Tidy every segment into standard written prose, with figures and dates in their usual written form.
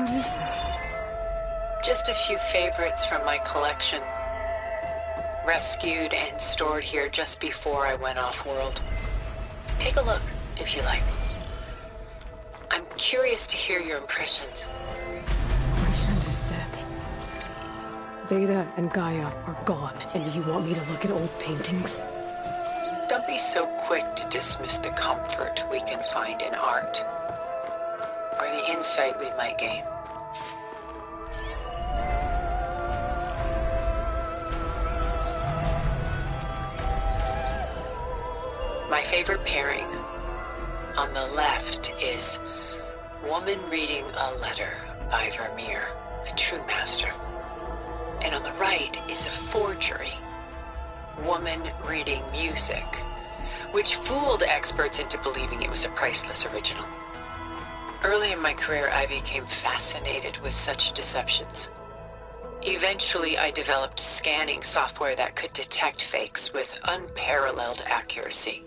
What is this? Just a few favorites from my collection. Rescued and stored here just before I went off-world. Take a look, if you like. I'm curious to hear your impressions. My friend is dead. Beta and Gaia are gone, and you want me to look at old paintings? Don't be so quick to dismiss the comfort we can find in art, or the insight we might gain. My favorite pairing on the left is Woman Reading a Letter by Vermeer, a true master. And on the right is a forgery, Woman Reading Music, which fooled experts into believing it was a priceless original. Early in my career, I became fascinated with such deceptions. Eventually, I developed scanning software that could detect fakes with unparalleled accuracy.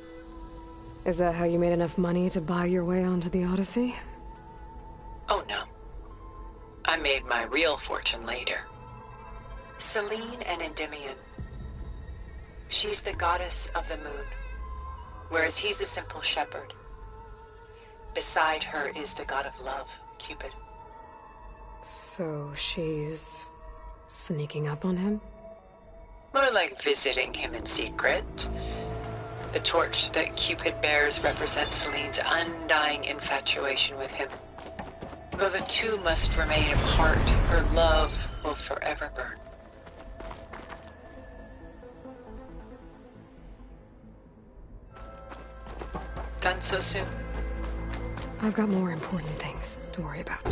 Is that how you made enough money to buy your way onto the Odyssey? Oh no. I made my real fortune later. Selene and Endymion. She's the goddess of the moon, whereas he's a simple shepherd. Beside her is the god of love, Cupid. So she's sneaking up on him? More like visiting him in secret. The torch that Cupid bears represents Selene's undying infatuation with him. Though the two must remain apart, her love will forever burn. Done so soon? I've got more important things to worry about.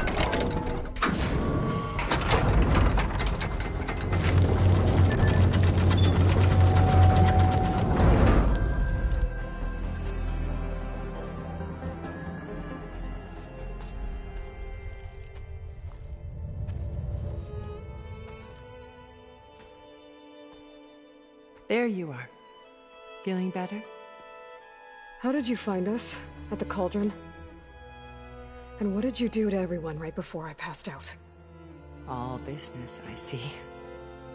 There you are. Feeling better? How did you find us? At the Cauldron? And what did you do to everyone right before I passed out? All business, I see.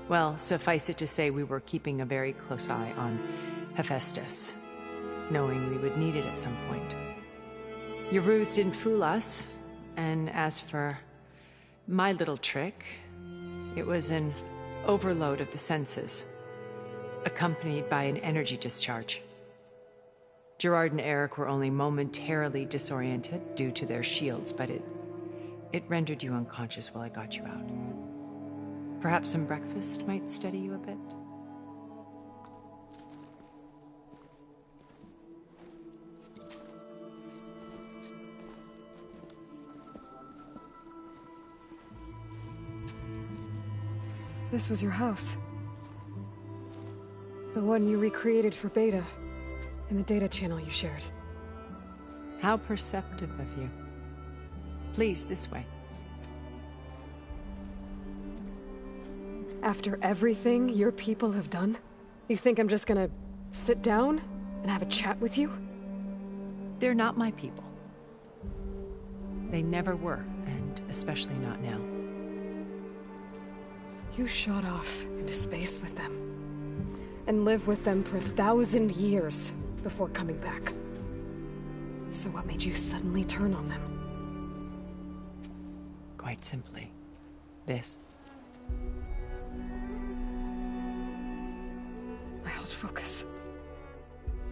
Well, suffice it to say we were keeping a very close eye on Hephaestus, knowing we would need it at some point. Your ruse didn't fool us, and as for my little trick, it was an overload of the senses, accompanied by an energy discharge. Gerard and Eric were only momentarily disoriented due to their shields, but it rendered you unconscious while I got you out. Perhaps some breakfast might steady you a bit? This was your house. The one you recreated for Beta, in the data channel you shared. How perceptive of you. Please, this way. After everything your people have done, you think I'm just gonna sit down and have a chat with you? They're not my people. They never were, and especially not now. You shot off into space with them, and lived with them for 1,000 years before coming back. So what made you suddenly turn on them? Quite simply, this. My old focus.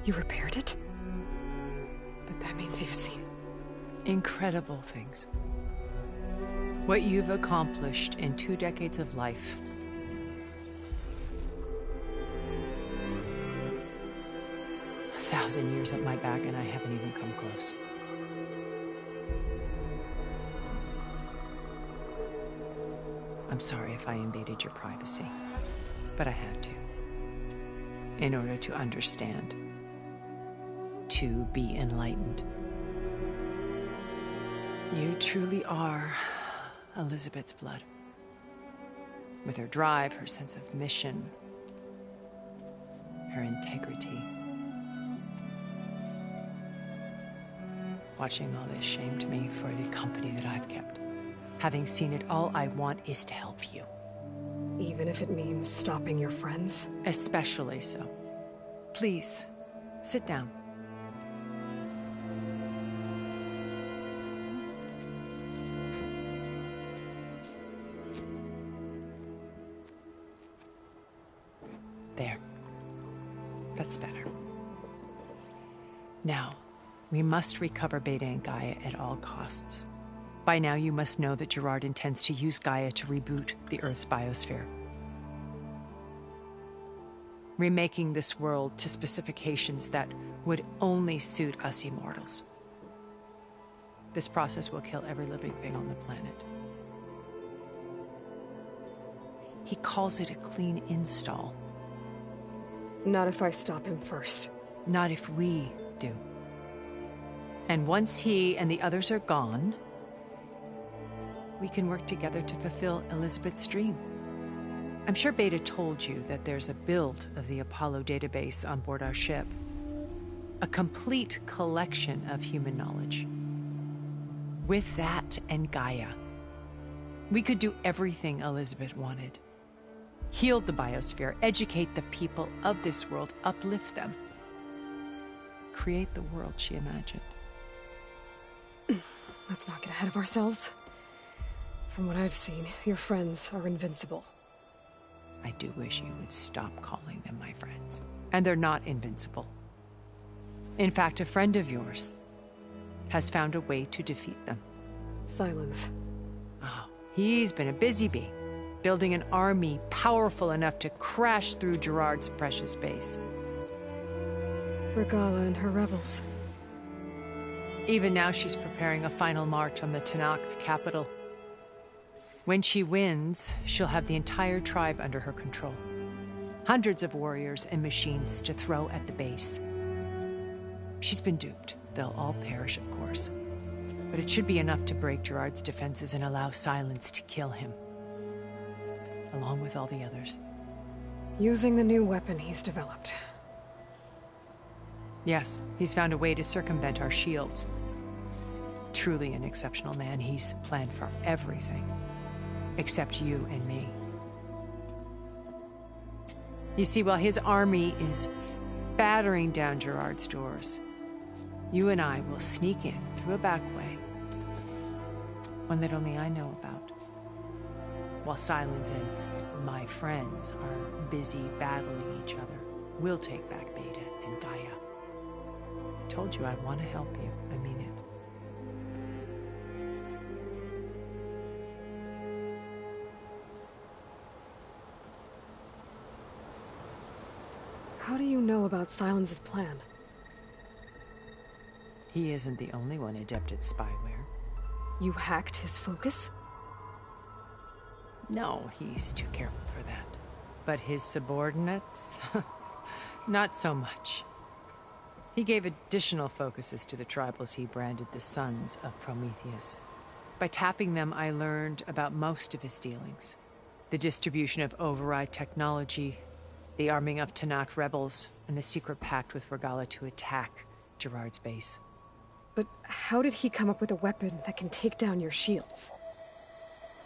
You repaired it? But that means you've seen incredible things. What you've accomplished in 2 decades of life. A 1,000 years at my back and I haven't even come close. I'm sorry if I invaded your privacy, but I had to. In order to understand. To be enlightened. You truly are Elizabeth's blood. With her drive, her sense of mission, her integrity. Watching all this shamed me for the company that I've kept. Having seen it all, I want is to help you. Even if it means stopping your friends? Especially so. Please, sit down. There. That's better. Now, we must recover Beta and Gaia at all costs. By now, you must know that Gerard intends to use Gaia to reboot the Earth's biosphere. Remaking this world to specifications that would only suit us immortals. This process will kill every living thing on the planet. He calls it a clean install. Not if I stop him first. Not if we do. And once he and the others are gone, we can work together to fulfill Elizabeth's dream. I'm sure Beta told you that there's a build of the Apollo database on board our ship. A complete collection of human knowledge. With that and Gaia, we could do everything Elizabeth wanted. Heal the biosphere, educate the people of this world, uplift them. Create the world she imagined. Let's not get ahead of ourselves. From what I've seen, your friends are invincible. I do wish you would stop calling them my friends. And they're not invincible. In fact, a friend of yours has found a way to defeat them. Silence. Oh, he's been a busy bee, building an army powerful enough to crash through Gerard's precious base. Regalla and her rebels. Even now, she's preparing a final march on the Tenakth capital. When she wins, she'll have the entire tribe under her control. Hundreds of warriors and machines to throw at the base. She's been duped. They'll all perish, of course. But it should be enough to break Gerard's defenses and allow Silence to kill him. Along with all the others. Using the new weapon he's developed. Yes, he's found a way to circumvent our shields. Truly an exceptional man. He's planned for everything. Except you and me. You see, while his army is battering down Gerard's doors, you and I will sneak in through a back way. One that only I know about. While Silence and my friends are busy battling each other, we'll take back Beta and Gaia. I told you I want to help you. I mean it. How do you know about Silence's plan? He isn't the only one adept at spyware. You hacked his focus? No, he's too careful for that. But his subordinates? Not so much. He gave additional focuses to the tribals he branded the Sons of Prometheus. By tapping them, I learned about most of his dealings. The distribution of override technology, the arming of Tenakth rebels, and the secret pact with Regalla to attack Gerard's base. But how did he come up with a weapon that can take down your shields?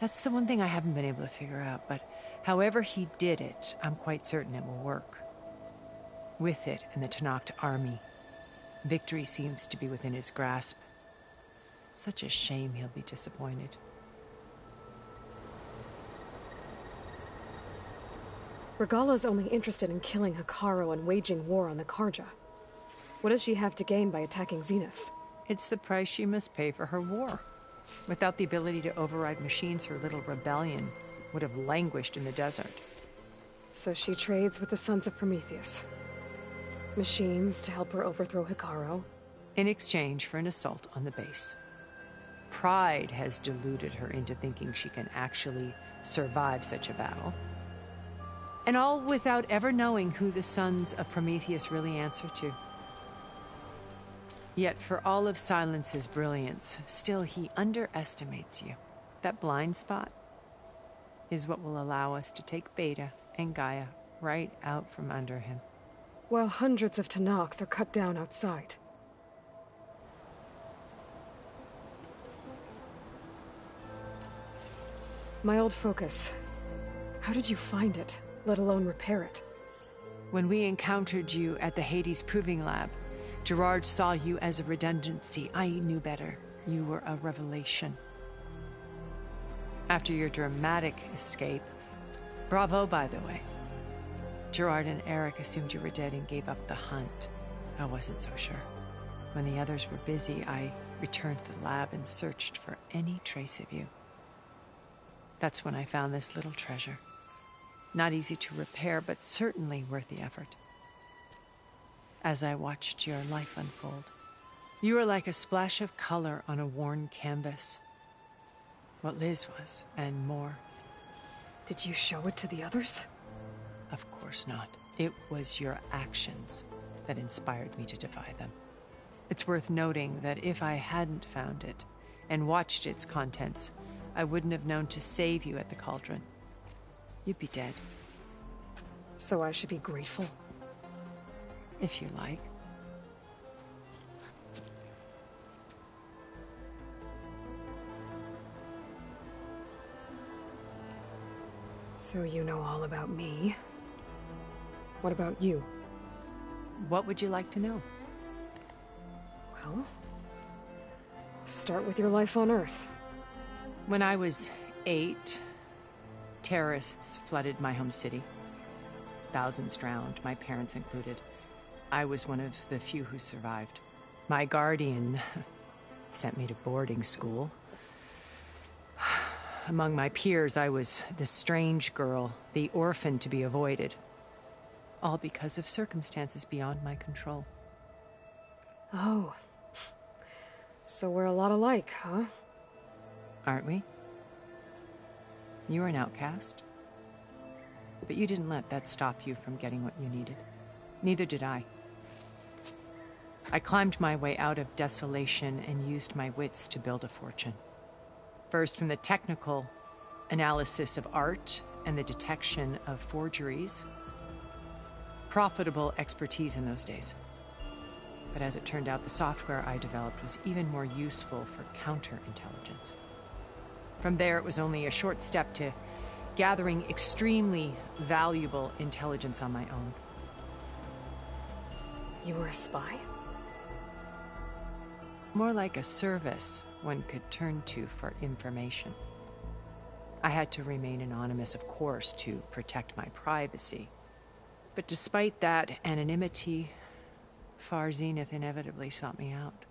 That's the one thing I haven't been able to figure out, but however he did it, I'm quite certain it will work. With it and the Tenakth army, victory seems to be within his grasp. Such a shame he'll be disappointed. Regalla's only interested in killing Hekarro and waging war on the Karja. What does she have to gain by attacking Zenith? It's the price she must pay for her war. Without the ability to override machines, her little rebellion would have languished in the desert. So she trades with the Sons of Prometheus. Machines to help her overthrow Hekarro. In exchange for an assault on the base. Pride has deluded her into thinking she can actually survive such a battle. And all without ever knowing who the Sons of Prometheus really answer to. Yet for all of Silence's brilliance, still he underestimates you. That blind spot is what will allow us to take Beta and Gaia right out from under him. While hundreds of Tenakth are cut down outside. My old focus. How did you find it, let alone repair it? When we encountered you at the Hades Proving Lab, Gerard saw you as a redundancy. I knew better. You were a revelation. After your dramatic escape, bravo, by the way. Gerard and Eric assumed you were dead and gave up the hunt. I wasn't so sure. When the others were busy, I returned to the lab and searched for any trace of you. That's when I found this little treasure. Not easy to repair, but certainly worth the effort. As I watched your life unfold, you were like a splash of color on a worn canvas. What Liz was, and more. Did you show it to the others? Of course not. It was your actions that inspired me to defy them. It's worth noting that if I hadn't found it and watched its contents, I wouldn't have known to save you at the Cauldron. You'd be dead. So I should be grateful? If you like. So you know all about me. What about you? What would you like to know? Well, start with your life on Earth. When I was 8, terrorists flooded my home city. Thousands drowned, my parents included. I was one of the few who survived. My guardian sent me to boarding school. Among my peers, I was the strange girl, the orphan to be avoided. All because of circumstances beyond my control. Oh. So we're a lot alike, huh? Aren't we? You were an outcast. But you didn't let that stop you from getting what you needed. Neither did I. I climbed my way out of desolation and used my wits to build a fortune. First, from the technical analysis of art and the detection of forgeries. Profitable expertise in those days. But as it turned out, the software I developed was even more useful for counterintelligence. From there, it was only a short step to gathering extremely valuable intelligence on my own. You were a spy? More like a service one could turn to for information. I had to remain anonymous, of course, to protect my privacy. But despite that anonymity, Far Zenith inevitably sought me out.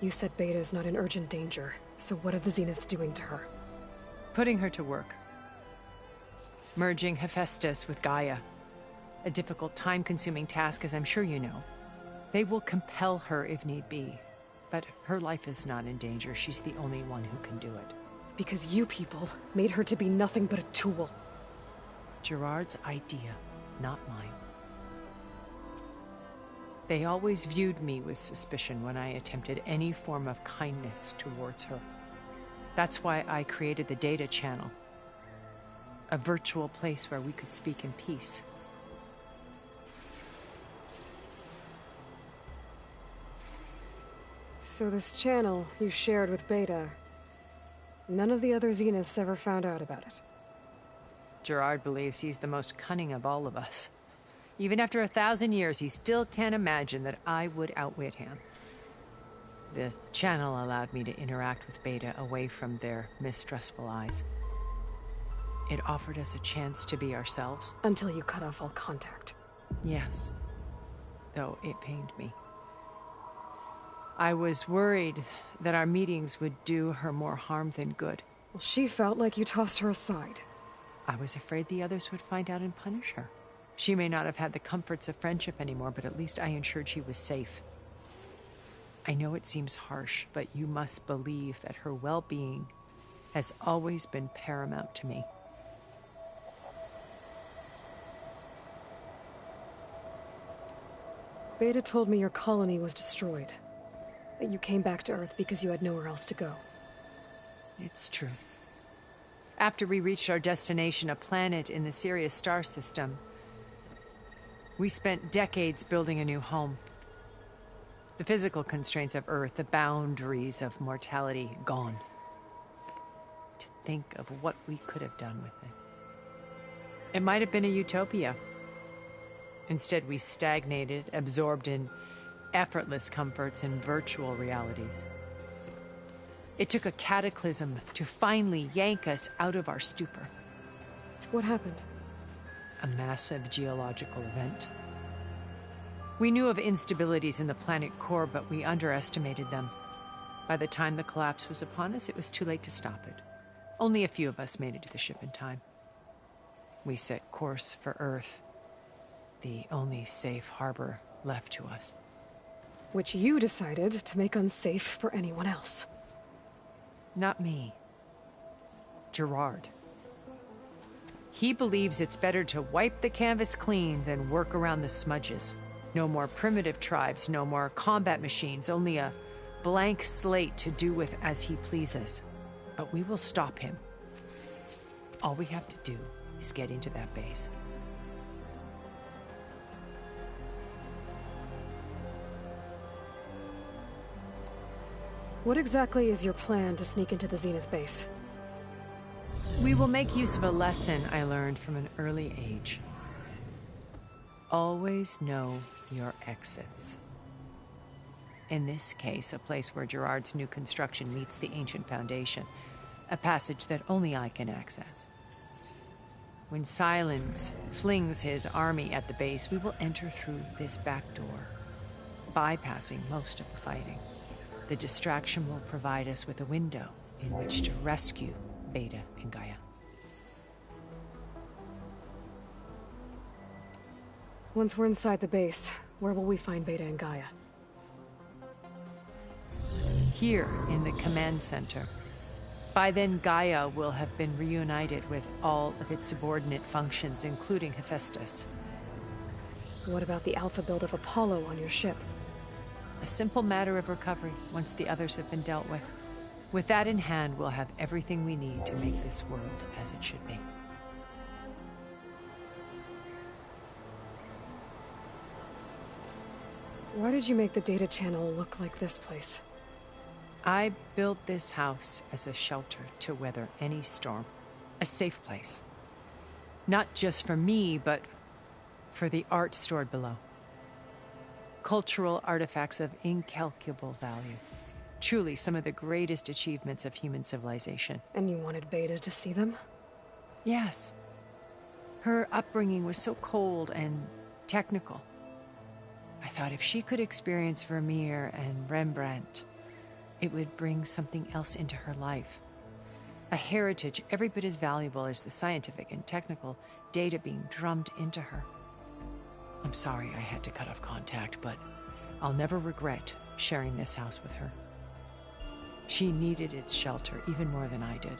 You said Beta is not in urgent danger, so what are the Zeniths doing to her? Putting her to work. Merging Hephaestus with Gaia. A difficult, time-consuming task, as I'm sure you know. They will compel her if need be. But her life is not in danger. She's the only one who can do it. Because you people made her to be nothing but a tool. Gerard's idea, not mine. They always viewed me with suspicion when I attempted any form of kindness towards her. That's why I created the data channel. A virtual place where we could speak in peace. So this channel you shared with Beta, none of the other Zeniths ever found out about it. Gerard believes he's the most cunning of all of us. Even after 1,000 years, he still can't imagine that I would outwit him. The channel allowed me to interact with Beta away from their mistrustful eyes. It offered us a chance to be ourselves. Until you cut off all contact. Yes. Though it pained me. I was worried that our meetings would do her more harm than good. Well, she felt like you tossed her aside. I was afraid the others would find out and punish her. She may not have had the comforts of friendship anymore, but at least I ensured she was safe. I know it seems harsh, but you must believe that her well-being has always been paramount to me. Beta told me your colony was destroyed. That you came back to Earth because you had nowhere else to go. It's true. After we reached our destination, a planet in the Sirius star system, we spent decades building a new home. The physical constraints of Earth, the boundaries of mortality, gone. To think of what we could have done with it. It might have been a utopia. Instead, we stagnated, absorbed in effortless comforts and virtual realities. It took a cataclysm to finally yank us out of our stupor. What happened? A massive geological event. We knew of instabilities in the planet core, but we underestimated them. By the time the collapse was upon us, it was too late to stop it. Only a few of us made it to the ship in time. We set course for Earth, the only safe harbor left to us. Which you decided to make unsafe for anyone else. Not me. Gerard. He believes it's better to wipe the canvas clean than work around the smudges. No more primitive tribes, no more combat machines, only a blank slate to do with as he pleases. But we will stop him. All we have to do is get into that base. What exactly is your plan to sneak into the Zenith base? We will make use of a lesson I learned from an early age. Always know your exits. In this case, a place where Gerard's new construction meets the ancient foundation, a passage that only I can access. When Silence flings his army at the base, we will enter through this back door, bypassing most of the fighting. The distraction will provide us with a window in which to rescue Beta and Gaia. Once we're inside the base, where will we find Beta and Gaia? Here in the command center. By then, Gaia will have been reunited with all of its subordinate functions, including Hephaestus. What about the alpha build of Apollo on your ship? A simple matter of recovery once the others have been dealt with. With that in hand, we'll have everything we need to make this world as it should be. Why did you make the data channel look like this place? I built this house as a shelter to weather any storm. A safe place. Not just for me, but for the art stored below. Cultural artifacts of incalculable value. Truly some of the greatest achievements of human civilization. And you wanted Beta to see them? Yes. Her upbringing was so cold and technical. I thought if she could experience Vermeer and Rembrandt, it would bring something else into her life. A heritage every bit as valuable as the scientific and technical data being drummed into her. I'm sorry I had to cut off contact, but I'll never regret sharing this house with her. She needed its shelter even more than I did.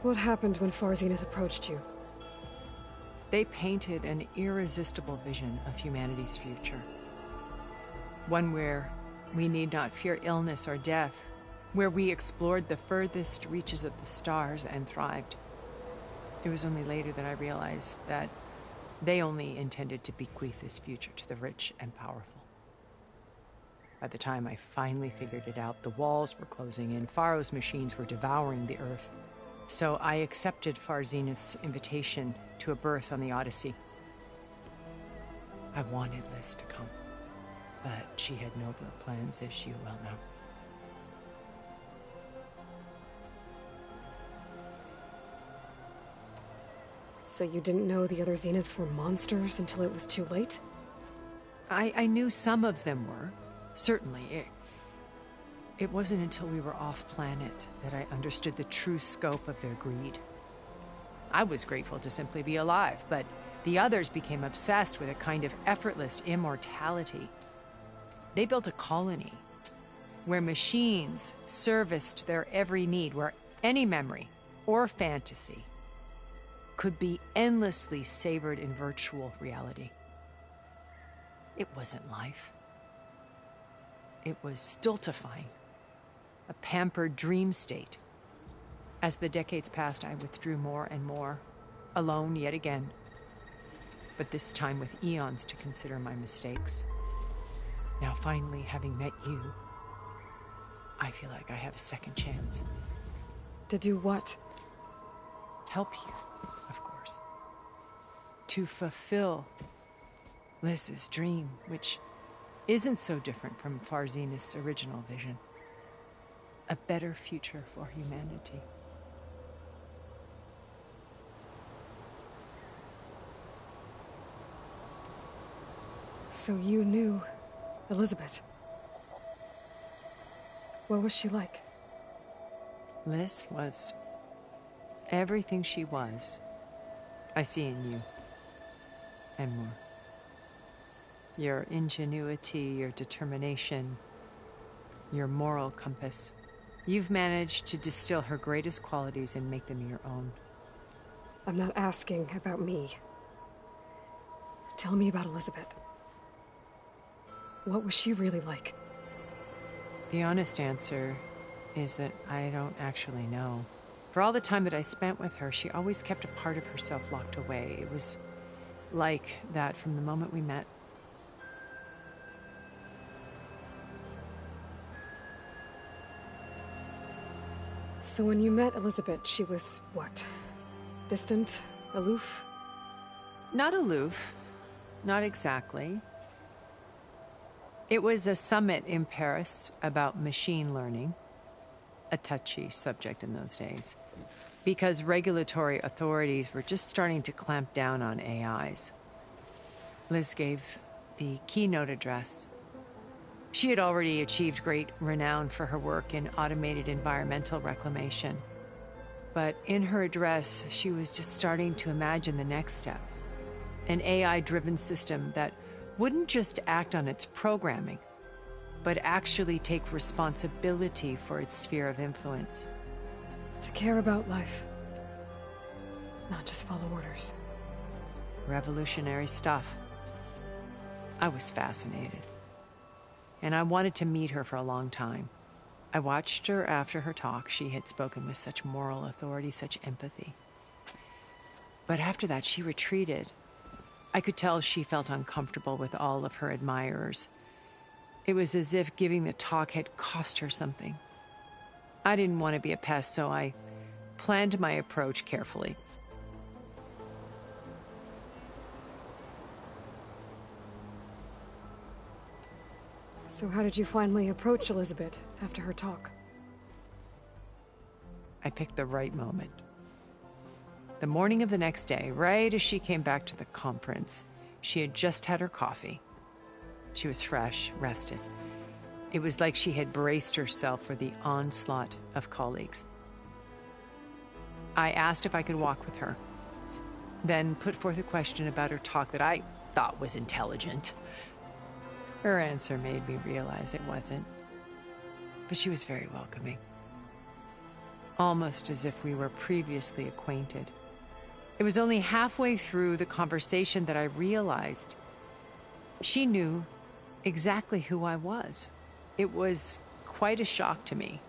What happened when Far Zenith approached you? They painted an irresistible vision of humanity's future. One where we need not fear illness or death, where we explored the furthest reaches of the stars and thrived. It was only later that I realized that they only intended to bequeath this future to the rich and powerful. By the time I finally figured it out, the walls were closing in, Pharaoh's machines were devouring the Earth. So I accepted Far Zenith's invitation to a berth on the Odyssey. I wanted Liz to come, but she had nobler plans, as you well know. So you didn't know the other Zeniths were monsters until it was too late? I knew some of them were, certainly. It wasn't until we were off-planet that I understood the true scope of their greed. I was grateful to simply be alive, but the others became obsessed with a kind of effortless immortality. They built a colony where machines serviced their every need, where any memory or fantasy could be endlessly savored in virtual reality. It wasn't life. It was stultifying. A pampered dream state. As the decades passed, I withdrew more and more, alone yet again. but this time with eons to consider my mistakes. Now finally, having met you, I feel like I have a second chance. To do what? Help you, of course. To fulfill Liz's dream, which isn't so different from Far Zenith's original vision. A better future for humanity. So you knew Elizabeth. What was she like? Liz was everything she was. I see in you. And more. Your ingenuity, your determination, your moral compass. You've managed to distill her greatest qualities and make them your own. I'm not asking about me. Tell me about Elizabeth. What was she really like? The honest answer is that I don't actually know. For all the time that I spent with her, she always kept a part of herself locked away. It was like that from the moment we met. So when you met Elizabeth, she was what? Distant? Aloof? Not aloof. Not exactly. It was a summit in Paris about machine learning. A touchy subject in those days. Because regulatory authorities were just starting to clamp down on AIs. Liz gave the keynote address. She had already achieved great renown for her work in automated environmental reclamation. But in her address, she was just starting to imagine the next step. An AI-driven system that wouldn't just act on its programming, but actually take responsibility for its sphere of influence. To care about life. Not just follow orders. Revolutionary stuff. I was fascinated. And I wanted to meet her for a long time. I watched her after her talk. She had spoken with such moral authority, such empathy. But after that, she retreated. I could tell she felt uncomfortable with all of her admirers. It was as if giving the talk had cost her something. I didn't want to be a pest, so I planned my approach carefully. So how did you finally approach Elizabeth after her talk? I picked the right moment. The morning of the next day, right as she came back to the conference, she had just had her coffee. She was fresh, rested. It was like she had braced herself for the onslaught of colleagues. I asked if I could walk with her, then put forth a question about her talk that I thought was intelligent. Her answer made me realize it wasn't, but she was very welcoming. Almost as if we were previously acquainted. It was only halfway through the conversation that I realized she knew exactly who I was. It was quite a shock to me.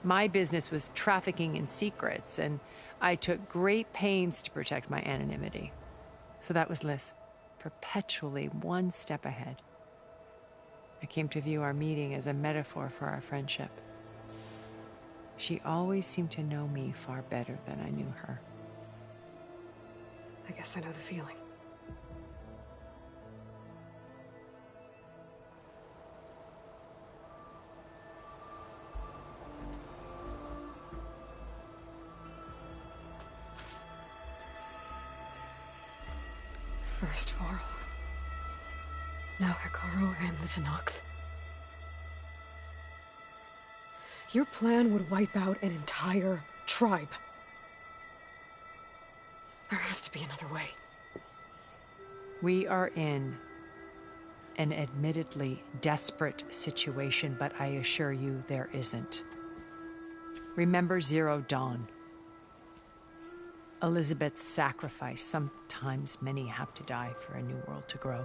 My business was trafficking in secrets, and I took great pains to protect my anonymity. So that was Liz, perpetually one step ahead. I came to view our meeting as a metaphor for our friendship. She always seemed to know me far better than I knew her. I guess I know the feeling. First Varl. Now Hekarro and the Tenakth. Your plan would wipe out an entire tribe. There has to be another way. We are in an admittedly desperate situation, but I assure you there isn't. Remember Zero Dawn. Elizabeth's sacrifice. Sometimes many have to die for a new world to grow.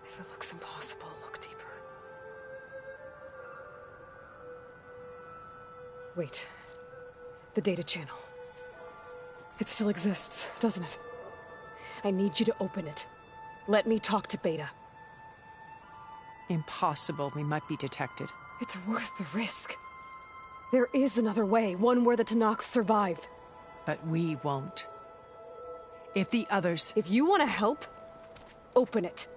If it looks impossible, look deeper. Wait. The data channel. It still exists, doesn't it? I need you to open it. Let me talk to Beta. Impossible. We might be detected. It's worth the risk. There is another way, one where the Tenakth survive. But we won't. If the others... If you want to help, open it.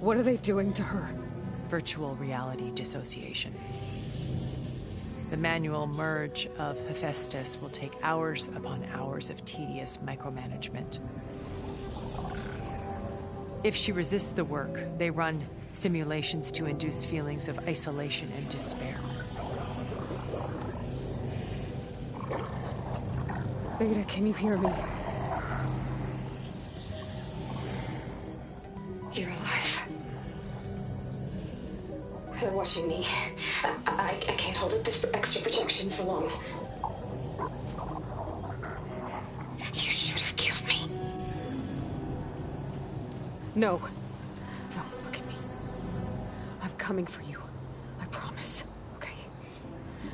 What are they doing to her? Virtual reality dissociation. The manual merge of Hephaestus will take hours upon hours of tedious micromanagement. If she resists the work, they run simulations to induce feelings of isolation and despair. Beta, can you hear me? You're alive. They're watching me. I can't hold up this extra protection for long. You should have killed me. No. No, look at me. I'm coming for you. I promise. Okay?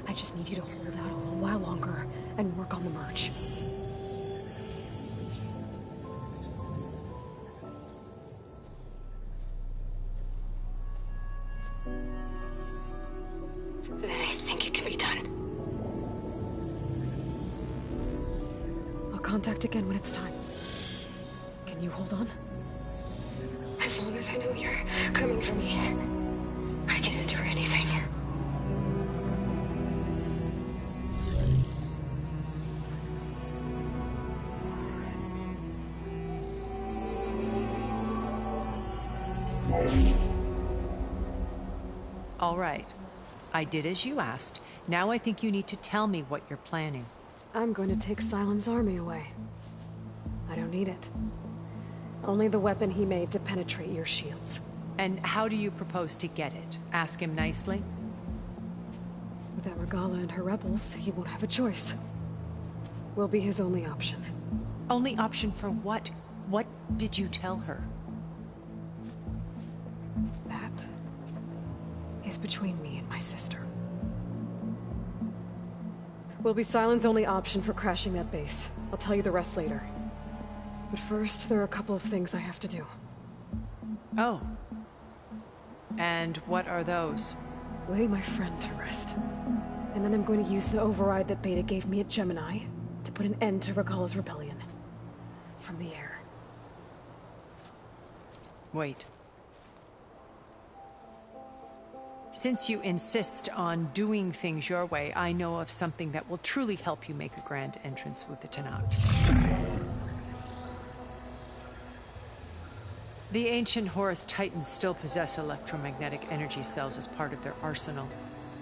I just need you to hold out a little while longer and work on the merge. Then I think it can be done. I'll contact again when it's time. Can you hold on? As long as I know you're coming for me, I can endure anything. All right. I did as you asked. Now I think you need to tell me what you're planning. I'm going to take Sylens' army away. I don't need it. Only the weapon he made to penetrate your shields. And how do you propose to get it? Ask him nicely? Without Regalla and her rebels, he won't have a choice. We'll be his only option. Only option for what? What did you tell her? That is between me and my sister. Will be Sylens' only option for crashing that base. I'll tell you the rest later. But first, there are a couple of things I have to do. Oh. And what are those? Lay my friend to rest. And then I'm going to use the override that Beta gave me at Gemini to put an end to Regalla's rebellion. From the air. Wait. Since you insist on doing things your way, I know of something that will truly help you make a grand entrance with the Tenakth. The ancient Horus Titans still possess electromagnetic energy cells as part of their arsenal.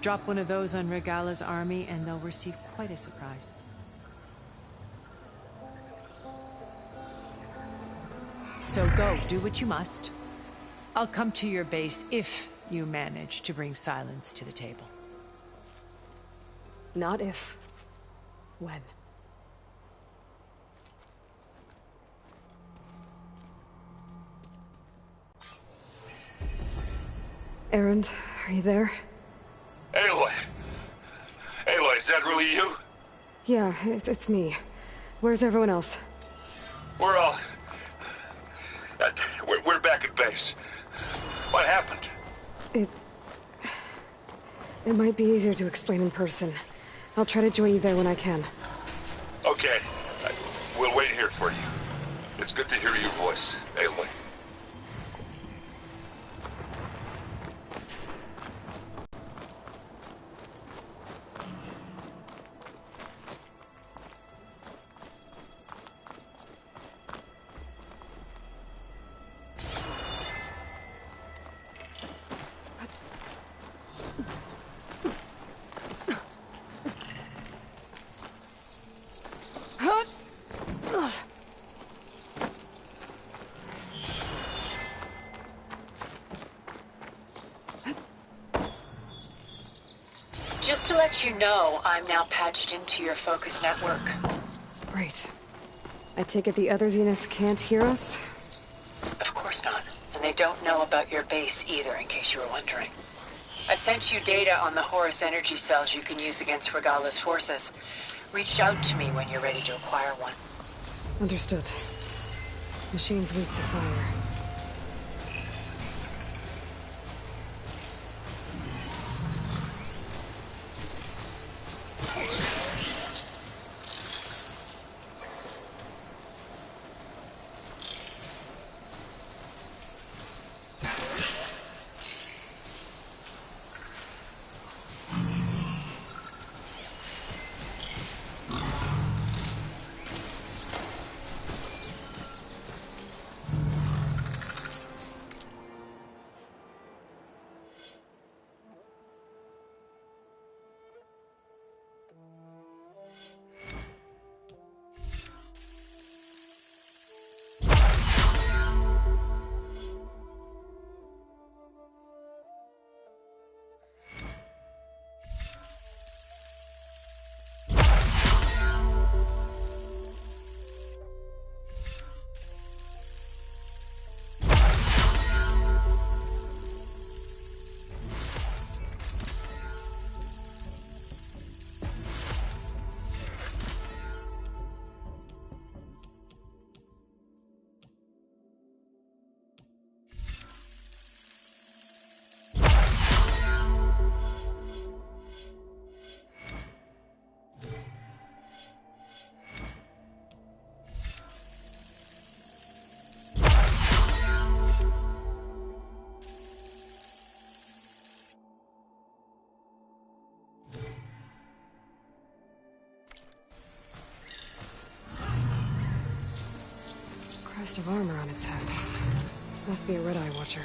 Drop one of those on Regalla's army and they'll receive quite a surprise. So go, do what you must. I'll come to your base if you manage to bring Sylens to the table. Not if. When. Erend, are you there? Aloy! Aloy, is that really you? Yeah, it's me. Where's everyone else? We're all... we're back at base. What happened? It might be easier to explain in person. I'll try to join you there when I can. Okay. We'll wait here for you. It's good to hear your voice, Aloy. Just to let you know, I'm now patched into your focus network. Great. I take it the other Zeniths can't hear us? Of course not. And they don't know about your base either, in case you were wondering. I've sent you data on the Horus energy cells you can use against Regala's forces. Reach out to me when you're ready to acquire one. Understood. Machine's weak to fire. Crest of armor on its head. Must be a Red-Eye Watcher.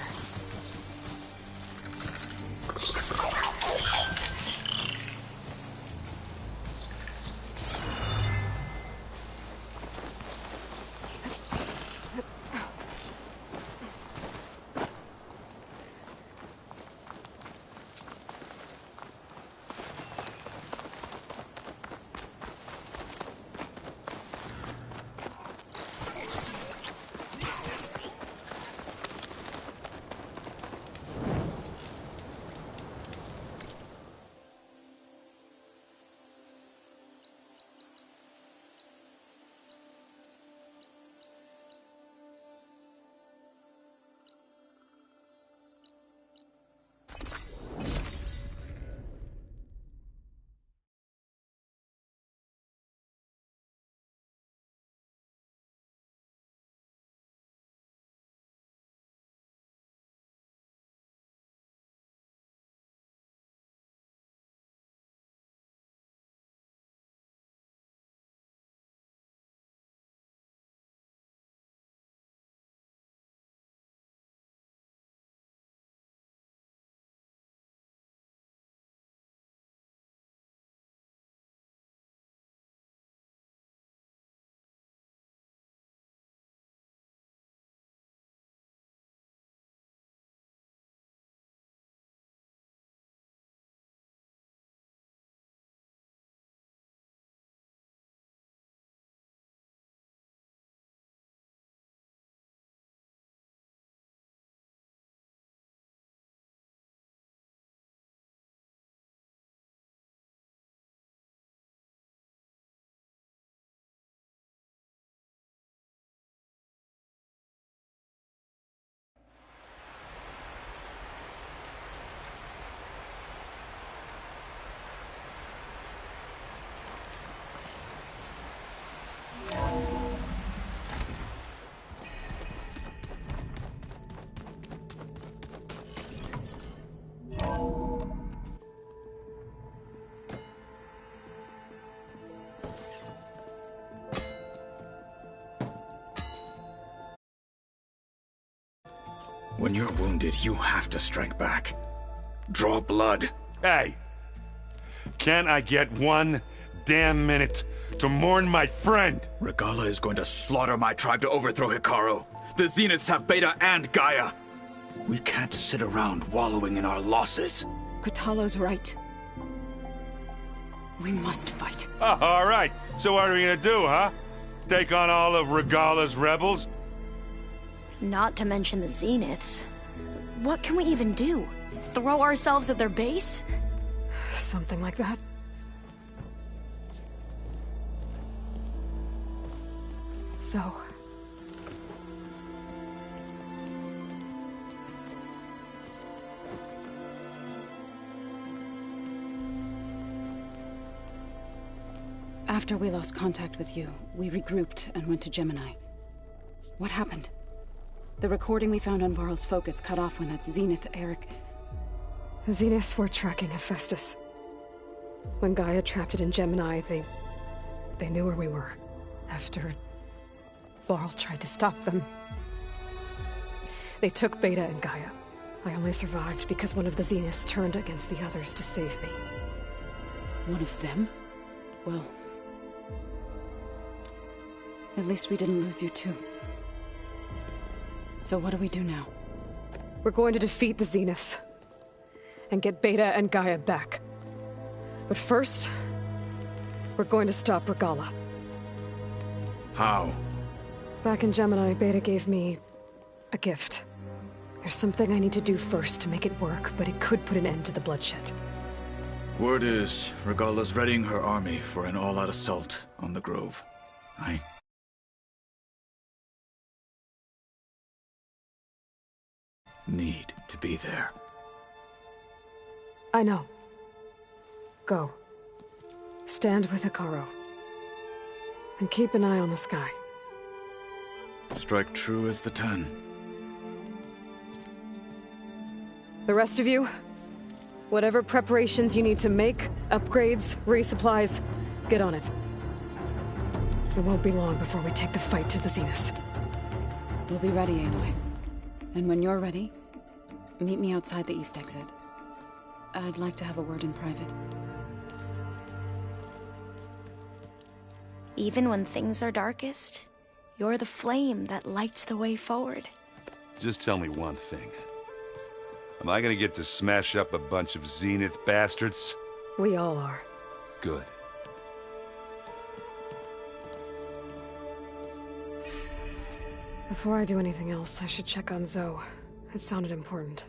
When you're wounded, you have to strike back. Draw blood. Hey! Can't I get one damn minute to mourn my friend? Regala is going to slaughter my tribe to overthrow Hekarro. The Zeniths have Beta and Gaia. We can't sit around wallowing in our losses. Kotallo's right. We must fight. Oh, all right. So what are we gonna do, huh? Take on all of Regalla's rebels? Not to mention the Zeniths. What can we even do? Throw ourselves at their base? Something like that. So... After we lost contact with you, we regrouped and went to Gemini. What happened? The recording we found on Varl's focus cut off when that Zenith, Eric... The Zeniths were tracking Hephaestus. When Gaia trapped it in Gemini, they knew where we were. After... Varl tried to stop them. They took Beta and Gaia. I only survived because one of the Zeniths turned against the others to save me. One of them? Well... At least we didn't lose you too. So what do we do now? We're going to defeat the Zeniths. And get Beta and Gaia back. But first... we're going to stop Regalla. How? Back in Gemini, Beta gave me... a gift. There's something I need to do first to make it work, but it could put an end to the bloodshed. Word is, Regalla's readying her army for an all-out assault on the Grove. I need to be there. I know. Go. Stand with Hekarro. And keep an eye on the sky. Strike true as the 10. The rest of you, whatever preparations you need to make, upgrades, resupplies, get on it. It won't be long before we take the fight to the Zeniths. We'll be ready, Aloy. And when you're ready, meet me outside the east exit. I'd like to have a word in private. Even when things are darkest, you're the flame that lights the way forward. Just tell me one thing. Am I gonna get to smash up a bunch of Zenith bastards? We all are. Good. Before I do anything else, I should check on Zoe. It sounded important.